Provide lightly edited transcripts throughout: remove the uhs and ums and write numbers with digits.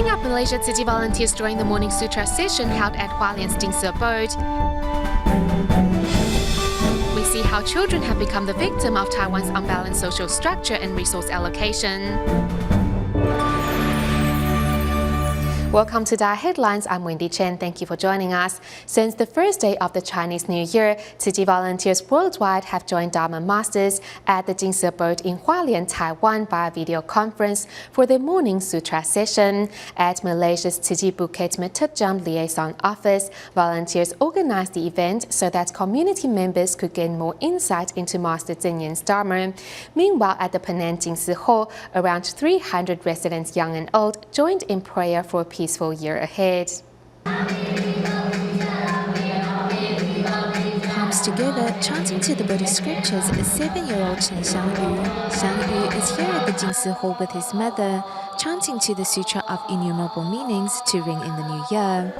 Coming up, Malaysia Tzu Chi volunteers during the morning sutra session held at Hualien's Jing Abode. We see how children have become the victim of Taiwan's unbalanced social structure and resource allocation. Welcome to DaAi Headlines. I'm Wendy Chen. Thank you for joining us. Since the first day of the Chinese New Year, Tzu Chi volunteers worldwide have joined Dharma masters at the Jing Abode in Hualien, Taiwan via video conference for their morning sutra session. At Malaysia's Tzu Chi Bukit Matutjam liaison office, volunteers organized the event so that community members could gain more insight into Master Zeng Yan's Dharma. Meanwhile, at the Penang Jingsi Hall, around 300 residents, young and old, joined in prayer for a peaceful year ahead. Palms together, chanting to the Buddhist scriptures is 7-year-old Chen Xiangyu. Xiangyu is here at the Jingsi Hall with his mother, chanting to the Sutra of Innumerable Meanings to ring in the new year.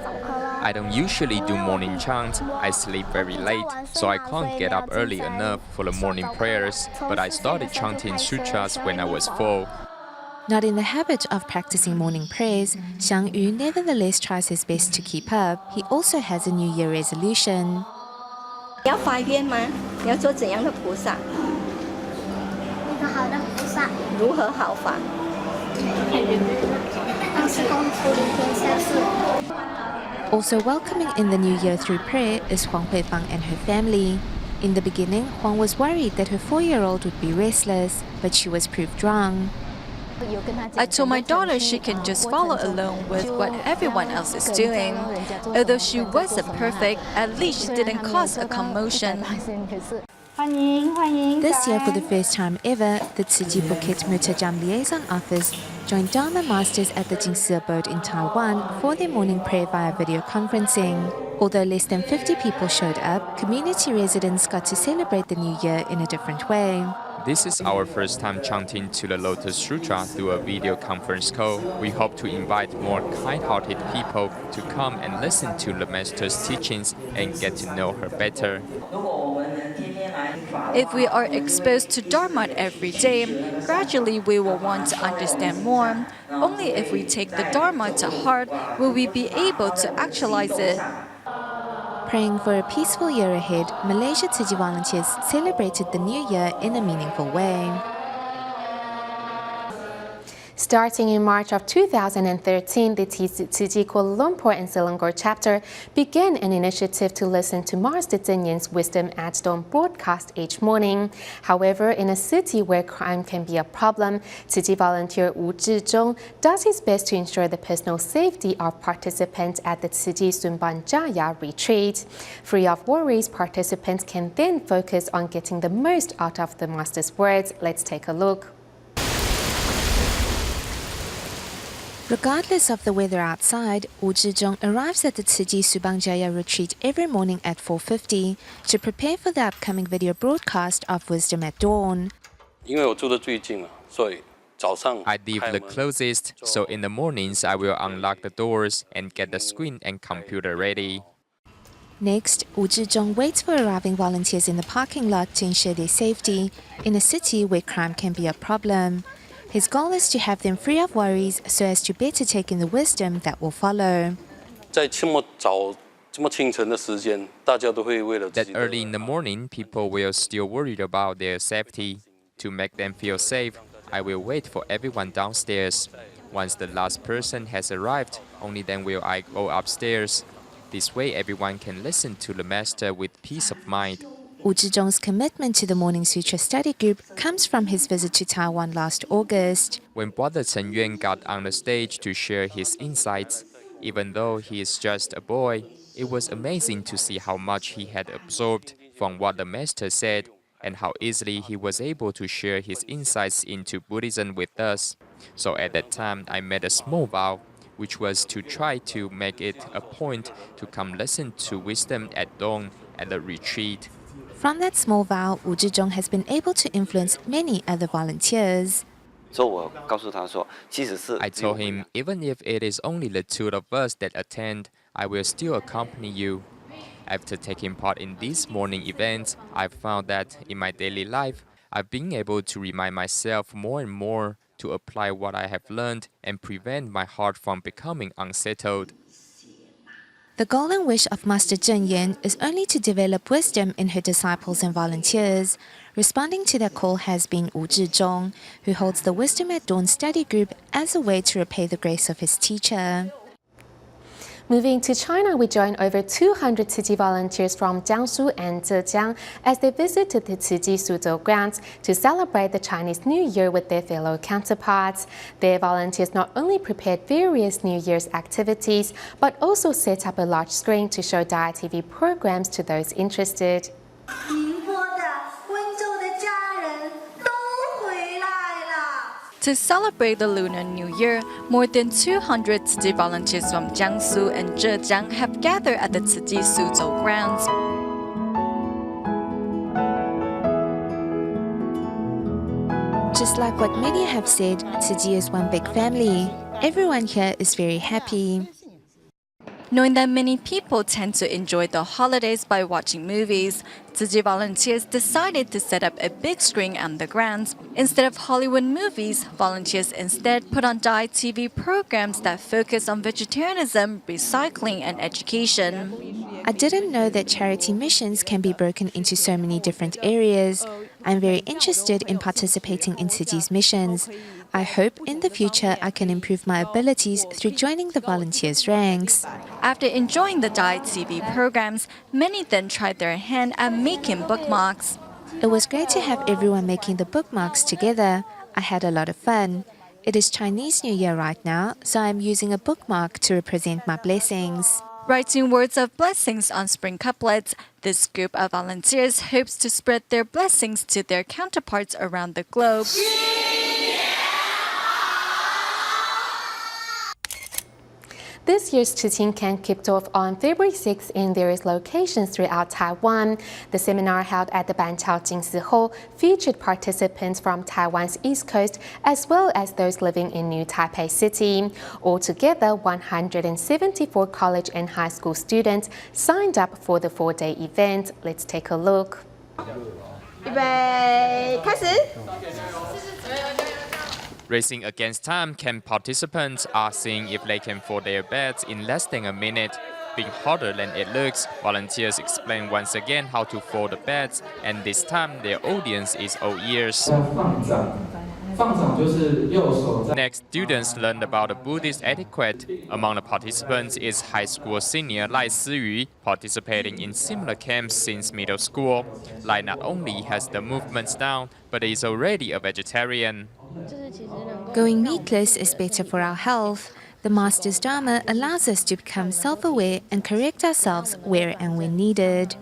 I don't usually do morning chant. I sleep very late, so I can't get up early enough for the morning prayers, but I started chanting sutras when I was 4. Not in the habit of practicing morning prayers, Xiang Yu nevertheless tries his best to keep up. He also has a New Year resolution. 你要发愿吗？你要做怎样的菩萨？一个好的菩萨。如何好法？让是功夫理天下事。 Also welcoming in the new year through prayer is Huang Huifang and her family. In the beginning, Huang was worried that her 4-year-old would be restless, but she was proved wrong. I told my daughter she can just follow along with what everyone else is doing. Although she wasn't perfect, at least she didn't cause a commotion. This year, for the first time ever, the Tzu Chi Bukit Matutjam liaison office joined Dharma masters at the Jing Abode in Taiwan for their morning prayer via video conferencing. Although less than 50 people showed up, community residents got to celebrate the new year in a different way. This is our first time chanting to the Lotus Sutra through a video conference call. We hope to invite more kind-hearted people to come and listen to the Master's teachings and get to know her better. If we are exposed to Dharma every day, gradually we will want to understand more. Only if we take the Dharma to heart will we be able to actualize it. Praying for a peaceful year ahead, Malaysia Tzu Chi volunteers celebrated the new year in a meaningful way. Starting in March of 2013, the Tzu Chi Kuala Lumpur and Selangor chapter began an initiative to listen to Master Zeng Yan's Wisdom at Dawn broadcast each morning. However, in a city where crime can be a problem, Tzu Chi volunteer Wu Zhizhong does his best to ensure the personal safety of participants at the Tzu Chi Sumban Jaya retreat. Free of worries, participants can then focus on getting the most out of the Master's words. Let's take a look. Regardless of the weather outside, Wu Zhizhong arrives at the Tzu Chi Subang Jaya retreat every morning at 4:50 to prepare for the upcoming video broadcast of Wisdom at Dawn. 因为我住得最近了，所以早上 I live the closest, so in the mornings I will unlock the doors and get the screen and computer ready. Next, Wu Zhizhong waits for arriving volunteers in the parking lot to ensure their safety in a city where crime can be a problem. His goal is to have them free of worries so as to better take in the wisdom that will follow. 在这么早、这么清晨的时间，大家都会为了自 That 己的 early in the morning, people will still worried about their safety. To make them feel safe, I will wait for everyone downstairs. Once the last person has arrived, only then will I go upstairs. This way, everyone can listen to the Master with peace of mind. Wu Zhizhong's commitment to the Morning Sutra study group comes from his visit to Taiwan last August. When Brother Chen Yuan got on the stage to share his insights, even though he is just a boy, it was amazing to see how much he had absorbed from what the Master said and how easily he was able to share his insights into Buddhism with us. So at that time, I made a small vow, which was to try to make it a point to come listen to Wisdom at Dawn at the retreat. From that small vow, Wu Zhizhong has been able to influence many other volunteers. I told him, even if it is only the two of us that attend, I will still accompany you. After taking part in these morning events, I found that in my daily life, I've been able to remind myself more and more to apply what I have learned and prevent my heart from becoming unsettled. The golden wish of Master Zheng Yan is only to develop wisdom in her disciples and volunteers. Responding to their call has been Wu Zhizhong, who holds the Wisdom at Dawn study group as a way to repay the grace of his teacher. Moving to China, we join over 200 Tzu Chi volunteers from Jiangsu and Zhejiang as they visited the Tzu Chi Suzhou grounds to celebrate the Chinese New Year with their fellow counterparts. Their volunteers not only prepared various New Year's activities, but also set up a large screen to show DaAi TV programs to those interested. To celebrate the Lunar New Year, more than 200 Tzu Chi volunteers from Jiangsu and Zhejiang have gathered at the Tzu Chi Suzhou grounds. Just like what many have said, Tzu Chi is one big family. Everyone here is very happy. Knowing that many people tend to enjoy the holidays by watching movies, Tzu Chi volunteers decided to set up a big screen on the grounds. Instead of Hollywood movies, volunteers instead put on DaAi TV programs that focus on vegetarianism, recycling, and education. I didn't know that charity missions can be broken into so many different areas. I'm very interested in participating in Tzu Chi's missions. I hope in the future I can improve my abilities through joining the volunteers' ranks. After enjoying the DaAi TV programs, many then tried their hand at making bookmarks. It was great to have everyone making the bookmarks together. I had a lot of fun. It is Chinese New Year right now, so I'm using a bookmark to represent my blessings. Writing words of blessings on spring couplets, this group of volunteers hopes to spread their blessings to their counterparts around the globe. This year's Tzu Chi camp kicked off on February 6 in various locations throughout Taiwan. The seminar held at the Suzhou Hall featured participants from Taiwan's East Coast as well as those living in New Taipei City. Altogether, 174 college and high school students signed up for the 4-day event. Let's take a look. 预备，开始。 Racing against time, camp participants are seeing if they can fold their beds in less than a minute. Being harder than it looks, volunteers explain once again how to fold the beds, and this time their audience is all ears. Next, students learned about the Buddhist etiquette. Among the participants is high school senior Lai Siyu, participating in similar camps since middle school. Lai not only has the movements down, but is already a vegetarian. Going meatless is better for our health. The Master's Dharma allows us to become self-aware and correct ourselves where and when needed.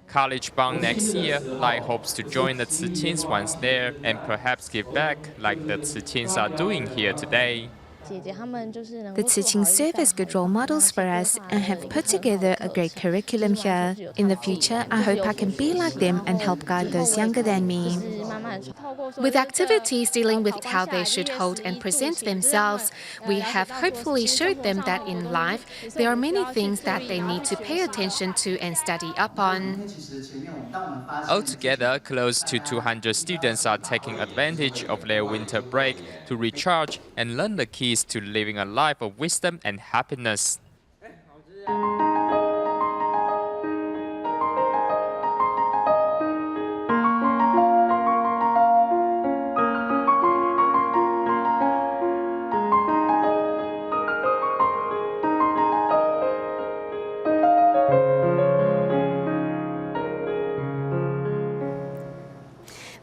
College bound next year, Lai hopes to join the Tzu Chins once there and perhaps give back like the Tzu Chins are doing here today. The Tzu Chins serve as good role models for us and have put together a great curriculum here. In the future, I hope I can be like them and help guide those younger than me. With activities dealing with how they should hold and present themselves, we have hopefully showed them that in life there are many things that they need to pay attention to and study up on. Altogether, close to 200 students are taking advantage of their winter break to recharge and learn the keys to living a life of wisdom and happiness.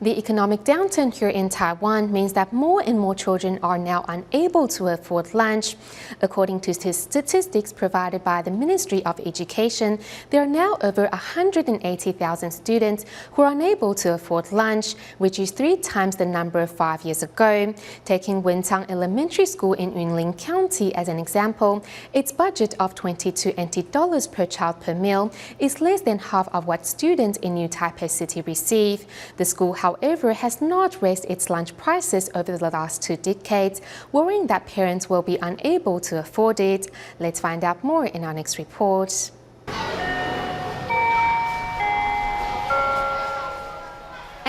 The economic downturn here in Taiwan means that more and more children are now unable to afford lunch. According to statistics provided by the Ministry of Education, there are now over 180,000 students who are unable to afford lunch, which is 3 times the number 5 years ago. Taking Wentang Elementary School in Yunlin County as an example, its budget of $22 NT per child per meal is less than half of what students in New Taipei City receive. The school, however, has not raised its lunch prices over the last 2 decades, worrying that parents will be unable to afford it. Let's find out more in our next report.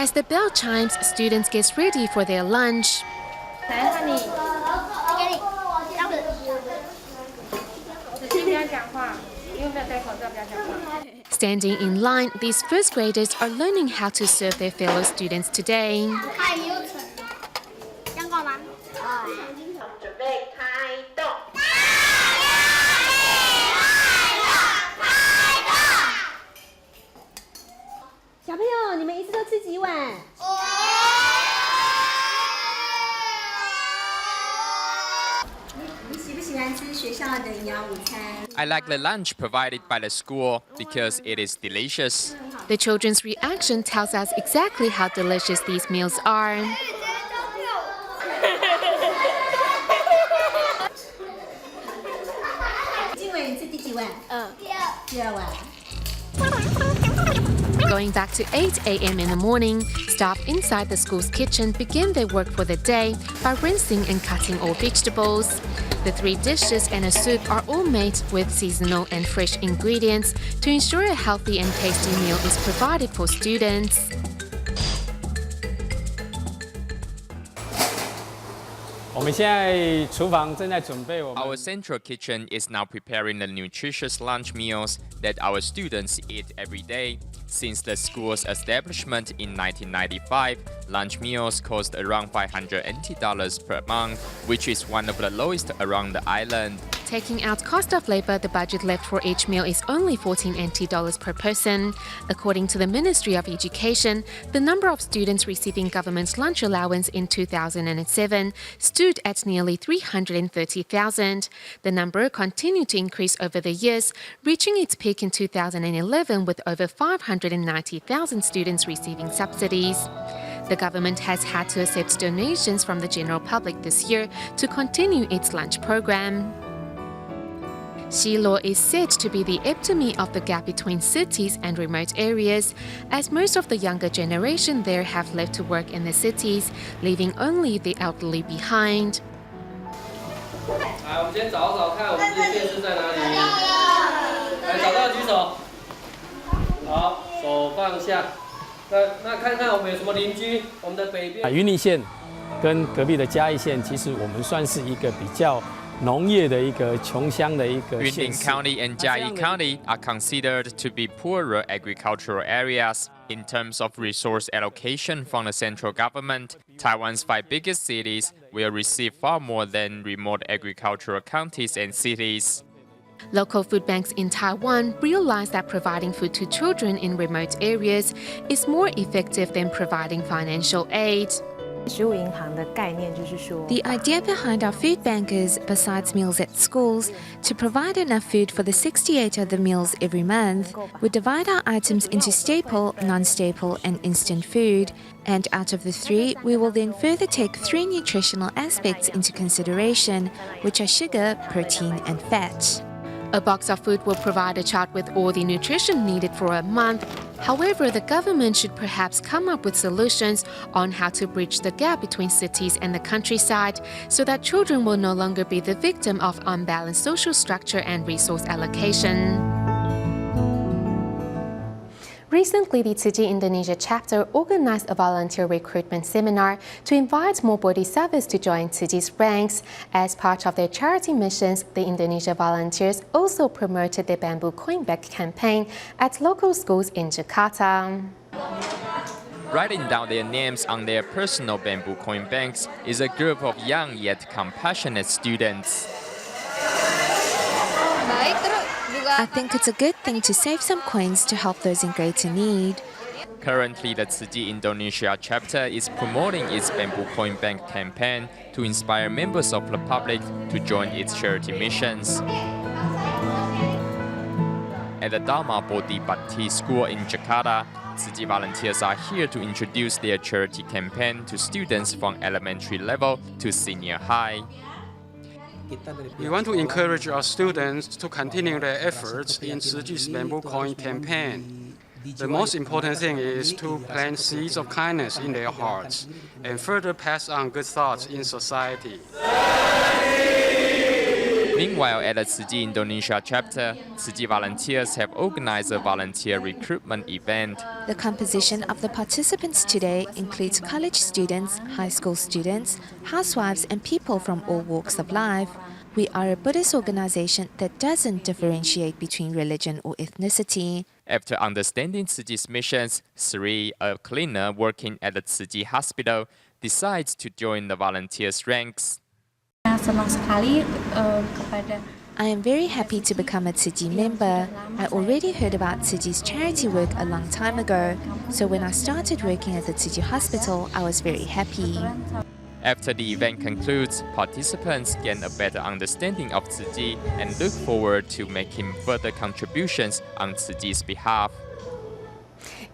As the bell chimes, students get ready for their lunch. Standing in line, these first graders are learning how to serve their fellow students today. I like the lunch provided by the school because it is delicious. The children's reaction tells us exactly how delicious these meals are. Going back to 8 a.m. in the morning, staff inside the school's kitchen begin their work for the day by rinsing and cutting all vegetables. The 3 dishes and a soup are all made with seasonal and fresh ingredients to ensure a healthy and tasty meal is provided for students. Our central kitchen is now preparing the nutritious lunch meals that our students eat every day. Since the school's establishment in 1995, lunch meals cost around $580 per month, which is one of the lowest around the island. Taking out cost of labor, the budget left for each meal is only $14 per person. According to the Ministry of Education, the number of students receiving government's lunch allowance in 2007 stood at nearly 330,000. The number continued to increase over the years, reaching its peak in 2011 with over 590,000 students receiving subsidies. The government has had to accept donations from the general public this year to continue its lunch program. Suzhou is said to be the epitome of the gap between cities and remote areas, as most of the younger generation there have left to work in the cities, leaving only the elderly behind. 来，我们先找找看，我们这些电视在哪里？来，找到举手。好，手放下。那看看我们有什么邻居，我们的北边。云林县跟隔壁的嘉义县，其实我们算是一个比较农业的一个穷乡的一个县市。 Yunlin County and Jiayi County are considered to be poorer agricultural areas. In terms of resource allocation from the central government, Taiwan's 5 biggest cities will receive far more than remote agricultural counties and cities. Local food banks in Taiwan realize that providing food to children in remote areas is more effective than providing financial aid. The idea behind our food bankers, besides meals at schools, to provide enough food for the 68 other meals every month, we divide our items into staple, non-staple, and instant food. And out of the 3, we will then further take 3 nutritional aspects into consideration, which are sugar, protein, and fat. A box of food will provide a child with all the nutrition needed for a month. However, the government should perhaps come up with solutions on how to bridge the gap between cities and the countryside so that children will no longer be the victim of unbalanced social structure and resource allocation. Recently, the Tzu Chi Indonesia chapter organized a volunteer recruitment seminar to invite more Bodhisattvas to join Tzu Chi's ranks. As part of their charity missions, the Indonesia volunteers also promoted the bamboo coin bag campaign at local schools in Jakarta. Writing down their names on their personal bamboo coin banks is a group of young yet compassionate students. I think it's a good thing to save some coins to help those in greater need. Currently, the Tzu Chi Indonesia chapter is promoting its bamboo coin bank campaign to inspire members of the public to join its charity missions. At the Dharma Bodhi School in Jakarta, Tzu Chi volunteers are here to introduce their charity campaign to students from elementary level to senior high. We want to encourage our students to continue their efforts in Tzu Chi's bamboo coin campaign. The most important thing is to plant seeds of kindness in their hearts and further pass on good thoughts in society. Meanwhile, at the Tzu Chi Indonesia chapter, Tzu Chi volunteers have organized a volunteer recruitment event. The composition of the participants today includes college students, high school students, housewives, and people from all walks of life. We are a Buddhist organization that doesn't differentiate between religion or ethnicity. After understanding Tzu Chi's missions, Sri, a cleaner working at the Tzu Chi hospital, decides to join the volunteers' ranks. I am very happy to become a Tzu Chi member. I already heard about Tzu Chi's charity work a long time ago, so when I started working at the Tzu Chi hospital, I was very happy. After the event concludes, participants gain a better understanding of Tzu Chi and look forward to making further contributions on Tzu Chi's behalf.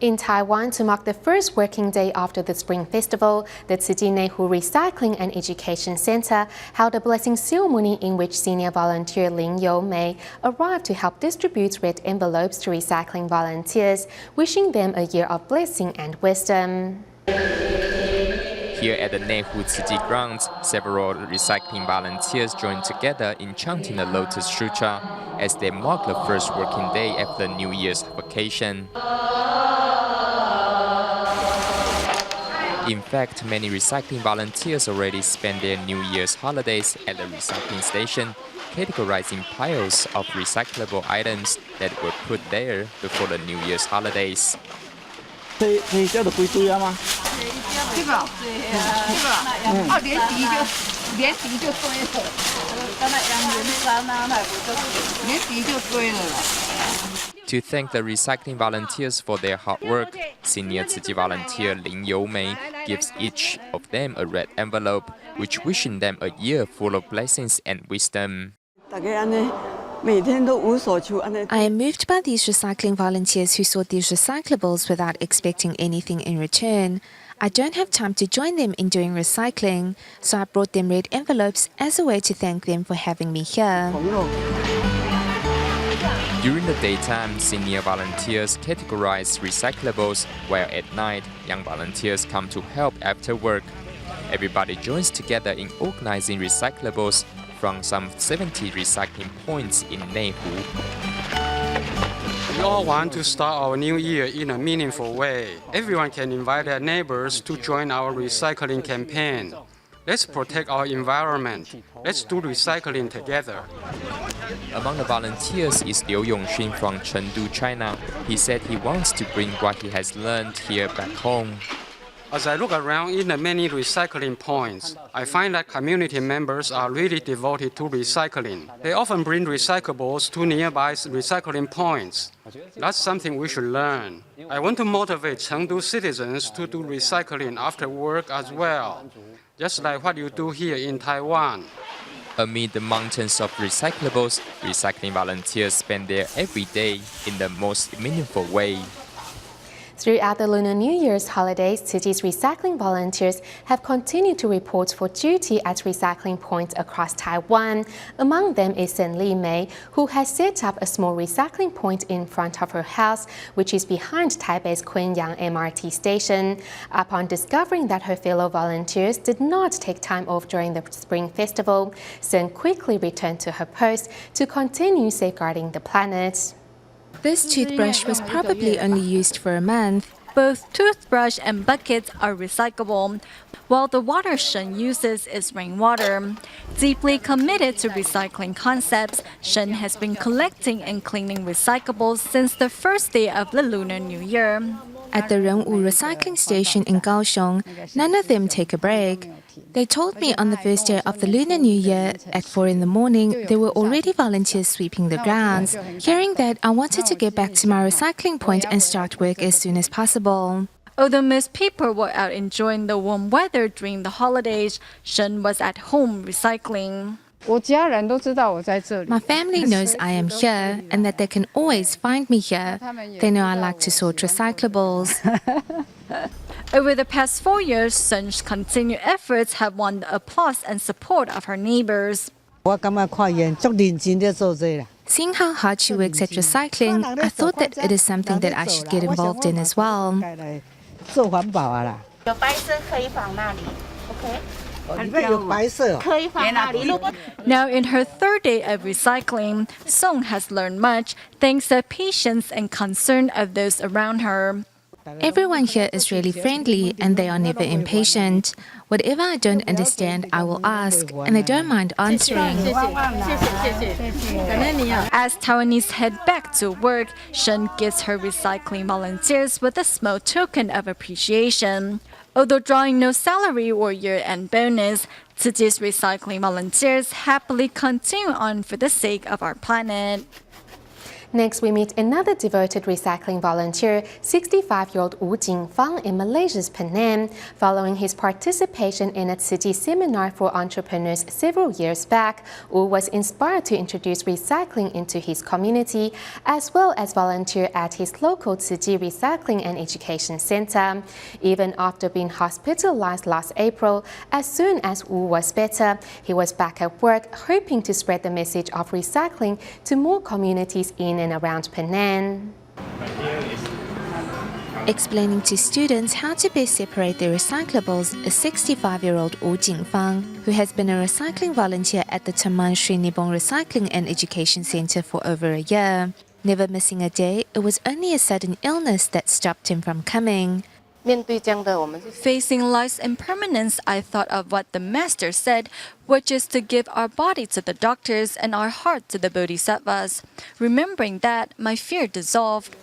In Taiwan, to mark the first working day after the Spring Festival, the Tzu Chi Nehu Recycling and Education Center held a blessing ceremony in which senior volunteer Lin Yo-mei arrived to help distribute red envelopes to recycling volunteers, wishing them a year of blessing and wisdom. Here at the Nehu Tzu Chi grounds, several recycling volunteers joined together in chanting the Lotus Sutra as they mark the first working day after New Year's vacation. In fact, many recycling volunteers already spent their New Year's holidays at the recycling station, categorizing piles of recyclable items that were put there before the New Year's holidays. To thank the recycling volunteers for their hard work, senior Tzu Chi volunteer Lin Yo-mei gives each of them a red envelope, which wishing them a year full of blessings and wisdom. I am moved by these recycling volunteers who sought these recyclables without expecting anything in return. I don't have time to join them in doing recycling, so I brought them red envelopes as a way to thank them for having me here. During the daytime, senior volunteers categorize recyclables, while at night, young volunteers come to help after work. Everybody joins together in organizing recyclables from some 70 recycling points in Nehu. We all want to start our new year in a meaningful way. Everyone can invite their neighbors to join our recycling campaign. Let's protect our environment. Let's do recycling together. Among the volunteers is Liu Yongxun from Chengdu, China. He said he wants to bring what he has learned here back home. As I look around in the many recycling points, I find that community members are really devoted to recycling. They often bring recyclables to nearby recycling points. That's something we should learn. I want to motivate Chengdu citizens to do recycling after work as well, just like what you do here in Taiwan. Amid the mountains of recyclables, recycling volunteers spend there every day in the most meaningful way. Throughout the Lunar New Year's holidays, Tzu Chi's recycling volunteers have continued to report for duty at recycling points across Taiwan. Among them is Sen Li Mei, who has set up a small recycling point in front of her house, which is behind Taipei's Kunyang MRT station. Upon discovering that her fellow volunteers did not take time off during the Spring Festival, Sen quickly returned to her post to continue safeguarding the planet. This toothbrush was probably only used for a month. Both toothbrush and buckets are recyclable, while the water Shen uses is rainwater. Deeply committed to recycling concepts, Shen has been collecting and cleaning recyclables since the first day of the Lunar New Year. At the Rongwu recycling station in Kaohsiung, none of them take a break. They told me on the first day of the Lunar New Year, at 4 in the morning, there were already volunteers sweeping the grounds. Hearing that, I wanted to get back to my recycling point and start work as soon as possible. Although most people were out enjoying the warm weather during the holidays, Shen was at home recycling. My family knows I am here and that they can always find me here. They know I like to sort recyclables. Over the past 4 years, Shen's continued efforts have won the applause and support of her neighbors. Seeing how hard she works at recycling, I thought that it is something that I should get involved in as well. Now in her third day of recycling, Song has learned much thanks to the patience and concern of those around her. Everyone here is really friendly and they are never impatient. Whatever I don't understand, I will ask, and I don't mind answering. As Taiwanese head back to work, Shen gives her recycling volunteers with a small token of appreciation. Although drawing no salary or year-end bonus, Tzu Chi's recycling volunteers happily continue on for the sake of our planet. Next, we meet another devoted recycling volunteer, 65-year-old Jing in Malaysia's Penang. Following his participation in a Tzu Chi seminar for entrepreneurs several years back, was inspired to introduce recycling into his community, as well as volunteer at his local Tzu Chi Recycling and Education Center. Even after being hospitalized last April, as soon as was better, he was back at work, hoping to spread the message of recycling to more communities in and around Penang. Explaining to students how to best separate their recyclables, a 65-year-old Jing, who has been a recycling volunteer at the Taman Sri Nibong Recycling and Education Center for over a year. Never missing a day, it was only a sudden illness that stopped him from coming. Facing life's impermanence, I thought of what the master said, which is to give our body to the doctors and our heart to the bodhisattvas. Remembering that, my fear dissolved.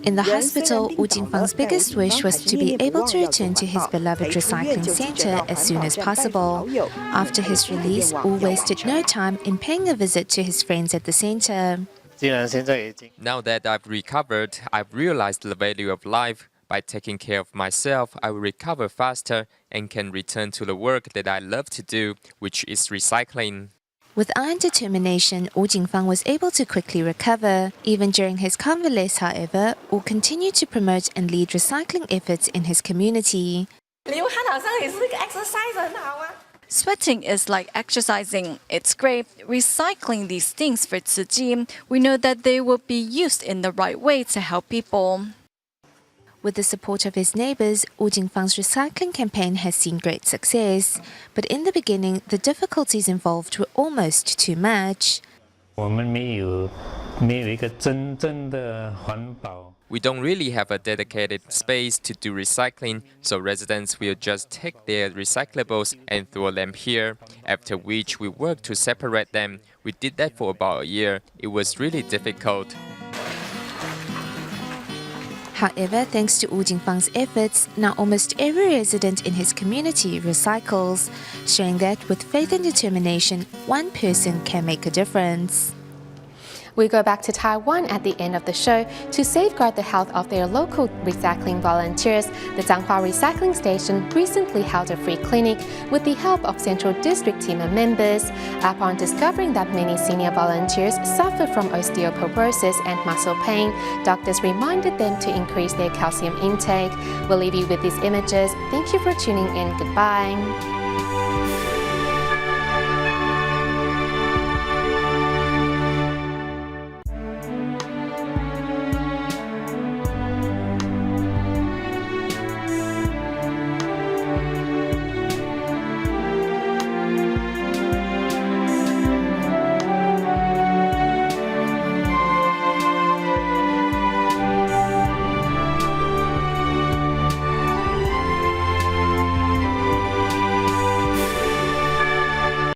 In the hospital, Jing Fang's biggest wish was to be able to return to his beloved recycling center as soon as possible. After his release, wasted no time in paying a visit to his friends at the center. Now that I've recovered, I've realized the value of life. By taking care of myself, I will recover faster and can return to the work that I love to do, which is recycling. With iron determination, Jing Fang was able to quickly recover. Even during his convalescence, however, continued to promote and lead recycling efforts in his community. Sweating is like exercising. It's great. Recycling these things for Tzu Chi, we know that they will be used in the right way to help people. With the support of his neighbors, Jing Fang's recycling campaign has seen great success. But in the beginning, the difficulties involved were almost too much. We don't really have a dedicated space to do recycling, so residents will just take their recyclables and throw them here, after which we work to separate them. We did that for about a year. It was really difficult. However, thanks to Jing Fang's efforts, now almost every resident in his community recycles, showing that with faith and determination, one person can make a difference. We go back to Taiwan at the end of the show. To safeguard the health of their local recycling volunteers, the Zhanghua Recycling Station recently held a free clinic with the help of Central District team members. Upon discovering that many senior volunteers suffer from osteoporosis and muscle pain, doctors reminded them to increase their calcium intake. We'll leave you with these images. Thank you for tuning in. Goodbye.